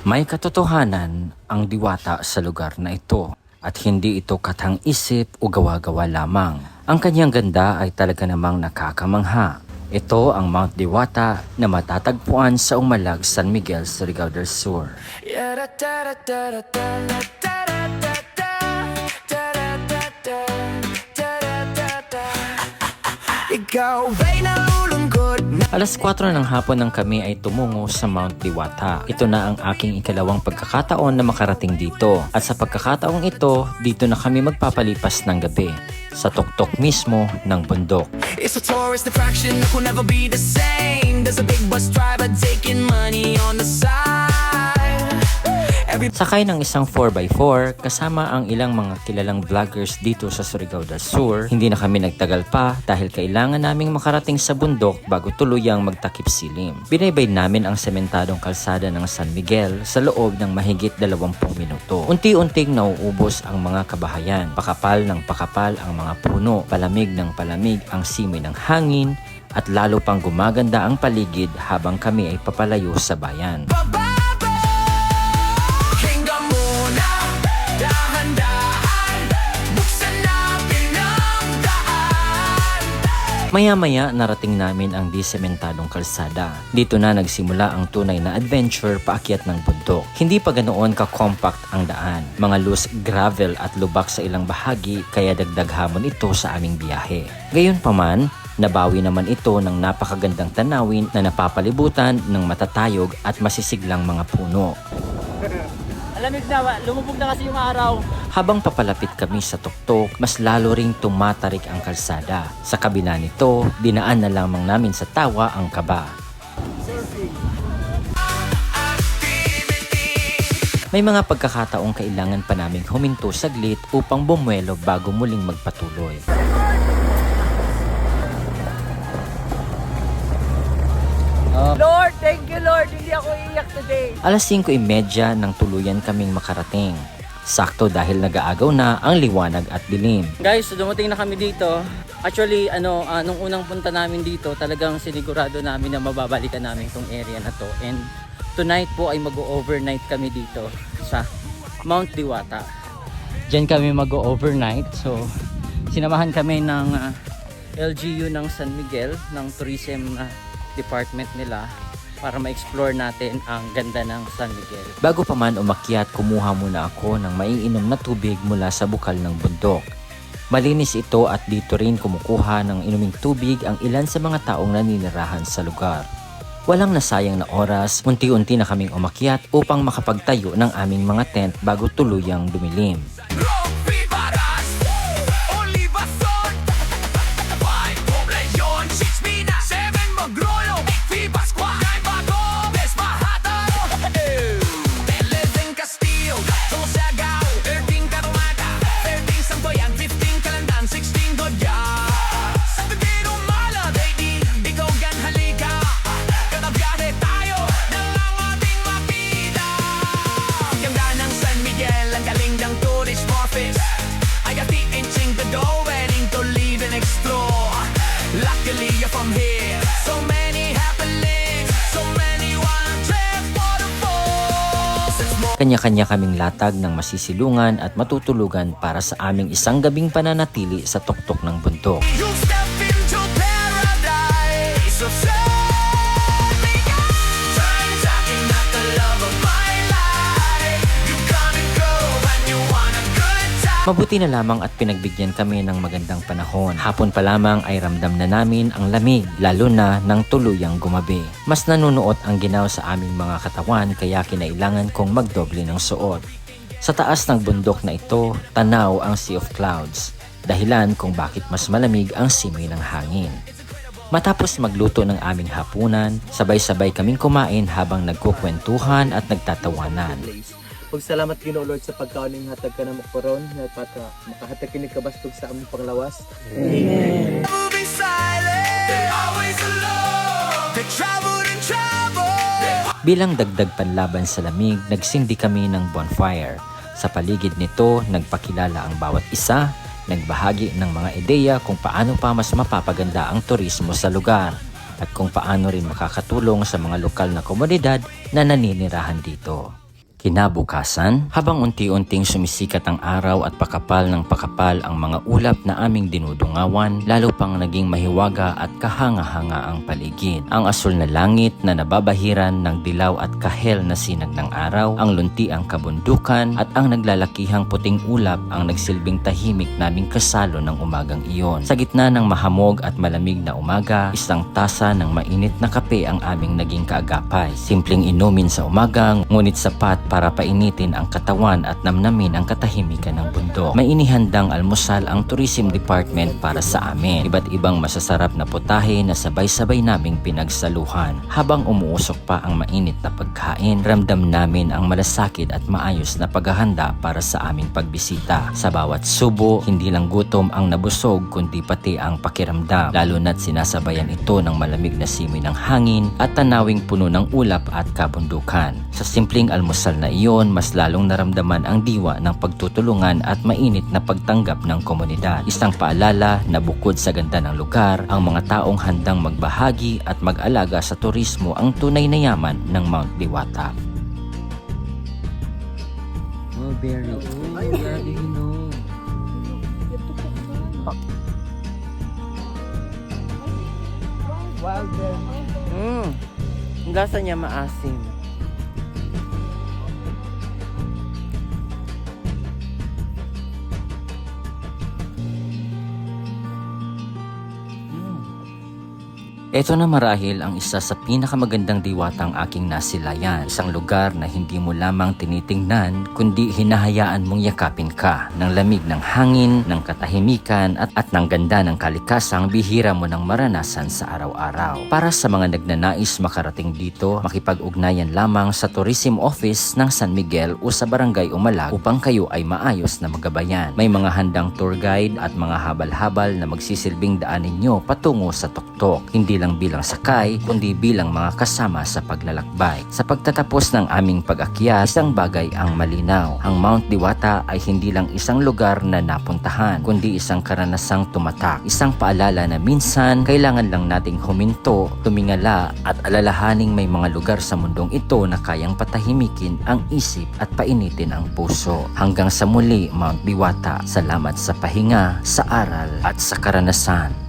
May katotohanan ang diwata sa lugar na ito at hindi ito katang-isip o gawa-gawa lamang. Ang kanyang ganda ay talaga namang nakakamangha. Ito ang Mount Diwata na matatagpuan sa Umalag, San Miguel, Surigao del Sur. Alas 4 ng hapon nang kami ay tumungo sa Mount Diwata. Ito na ang aking ikalawang pagkakataon na makarating dito. At sa pagkakataong ito, dito na kami magpapalipas ng gabi. Sa tuktok mismo ng bundok. It's a tourist attraction that will never be the same. There's a big bus driver taking money on the side. Sakay ng isang 4x4 kasama ang ilang mga kilalang vloggers dito sa Surigao del Sur. Hindi na kami nagtagal pa dahil kailangan naming makarating sa bundok bago tuluyang magtakip silim. Binaybay namin ang sementadong kalsada ng San Miguel sa loob ng mahigit 20 minuto. Unti-unting nauubos ang mga kabahayan. Pakapal ng pakapal ang mga puno, palamig ng palamig ang simoy ng hangin, at lalo pang gumaganda ang paligid habang kami ay papalayo sa bayan. Maya-maya narating namin ang disementadong kalsada. Dito na nagsimula ang tunay na adventure paakyat ng bundok. Hindi pa ganoon ka-compact ang daan. Mga loose gravel at lubak sa ilang bahagi kaya dagdag hamon ito sa aming biyahe. Gayunpaman, nabawi naman ito ng napakagandang tanawin na napapalibutan ng matatayog at masisiglang mga puno. Alamig na, lumubog na kasi yung araw. Habang papalapit kami sa tuktok, mas lalo ring tumatarik ang kalsada. Sa kabila nito, dinaan na lamang namin sa tawa ang kaba. May mga pagkakataong kailangan pa naming huminto saglit upang bumuelo bago muling magpatuloy. Lord, thank you Lord, hindi ako iiyak today. Alas 5:30 nang tuluyan kaming makarating. Sakto dahil nag-aagaw na ang liwanag at dilim. Guys, dumating na kami dito. Actually, nung unang punta namin dito, talagang sinigurado namin na mababalikan namin tong area na to. And tonight po ay mag-overnight kami dito sa Mount Diwata. Diyan kami mag-overnight. So, sinamahan kami ng LGU ng San Miguel, ng tourism department nila, para ma-explore natin ang ganda ng San Miguel. Bago pa man umakyat, kumuha muna ako ng maiinom na tubig mula sa bukal ng bundok. Malinis ito at dito rin kumukuha ng inuming tubig ang ilan sa mga taong naninirahan sa lugar. Walang nasayang na oras, unti-unti na kaming umakyat upang makapagtayo ng aming mga tent bago tuluyang dumilim. Kanya-kanya kaming latag ng masisilungan at matutulugan para sa aming isang gabing pananatili sa tuktok ng bundok. Mabuti na lamang at pinagbigyan kami ng magandang panahon. Hapon pa lamang ay ramdam na namin ang lamig, lalo na nang tuluyang gumabi. Mas nanunuot ang ginaw sa aming mga katawan kaya kinailangan kong magdoble ng suot. Sa taas ng bundok na ito, tanaw ang Sea of Clouds, dahilan kung bakit mas malamig ang simoy ng hangin. Matapos magluto ng aming hapunan, sabay-sabay kaming kumain habang nagkukwentuhan at nagtatawanan. Pagsalamat Ginoo Lord sa pagkaon ning hatag ka na makoron na pata makahatag kini kabastog sa among panglawas. Amen. Bilang dagdag panlaban sa lamig, nagsindi kami ng bonfire. Sa paligid nito, nagpakilala ang bawat isa, nagbahagi ng mga ideya kung paano pa mas mapapaganda ang turismo sa lugar at kung paano rin makakatulong sa mga lokal na komunidad na naninirahan dito. Kinabukasan, habang unti-unting sumisikat ang araw at pakapal ng pakapal ang mga ulap na aming dinudungawan, lalo pang naging mahiwaga at kahanga-hanga ang paligid. Ang asul na langit na nababahiran ng dilaw at kahel na sinag ng araw, ang luntiang kabundukan at ang naglalakihang puting ulap ang nagsilbing tahimik naming kasalo ng umagang iyon. Sa gitna ng mahamog at malamig na umaga, isang tasa ng mainit na kape ang aming naging kaagapay. Simpleng inumin sa umaga, ngunit sapat para painitin ang katawan at namnamin ang katahimikan ng bundok. May inihandang almusal ang Tourism Department para sa amin. Iba't ibang masasarap na putahe na sabay-sabay naming pinagsaluhan. Habang umuusok pa ang mainit na pagkain, ramdam namin ang malasakit at maayos na paghahanda para sa aming pagbisita. Sa bawat subo, hindi lang gutom ang nabusog kundi pati ang pakiramdam, lalo na't sinasabayan ito ng malamig na simoy ng hangin at tanawing puno ng ulap at kabundukan. Sa simpleng almusal na iyon, mas lalong naramdaman ang diwa ng pagtutulungan at mainit na pagtanggap ng komunidad. Isang paalala na bukod sa ganda ng lugar, ang mga taong handang magbahagi at mag-alaga sa turismo ang tunay na yaman ng Mount Diwata. Oh, berry. Oh, grabe yun, oh. Ang lasa niya maasim. Ito na marahil ang isa sa pinakamagandang diwatang aking nasilayan. Isang lugar na hindi mo lamang tinitingnan, kundi hinahayaan mong yakapin ka ng lamig ng hangin, ng katahimikan at ng ganda ng kalikasang bihira mo nang maranasan sa araw-araw. Para sa mga nagnanais makarating dito, makipag-ugnayan lamang sa Tourism Office ng San Miguel o sa Barangay Umalag upang kayo ay maayos na magabayan. May mga handang tour guide at mga habal-habal na magsisilbing daanin nyo patungo sa tuktok. Hindi lang bilang sakay, kundi bilang mga kasama sa paglalakbay. Sa pagtatapos ng aming pag-akyat, isang bagay ang malinaw. Ang Mount Diwata ay hindi lang isang lugar na napuntahan, kundi isang karanasang tumatak. Isang paalala na minsan, kailangan lang nating huminto, tumingala at alalahaning may mga lugar sa mundong ito na kayang patahimikin ang isip at painitin ang puso. Hanggang sa muli, Mount Diwata. Salamat sa pahinga, sa aral at sa karanasan.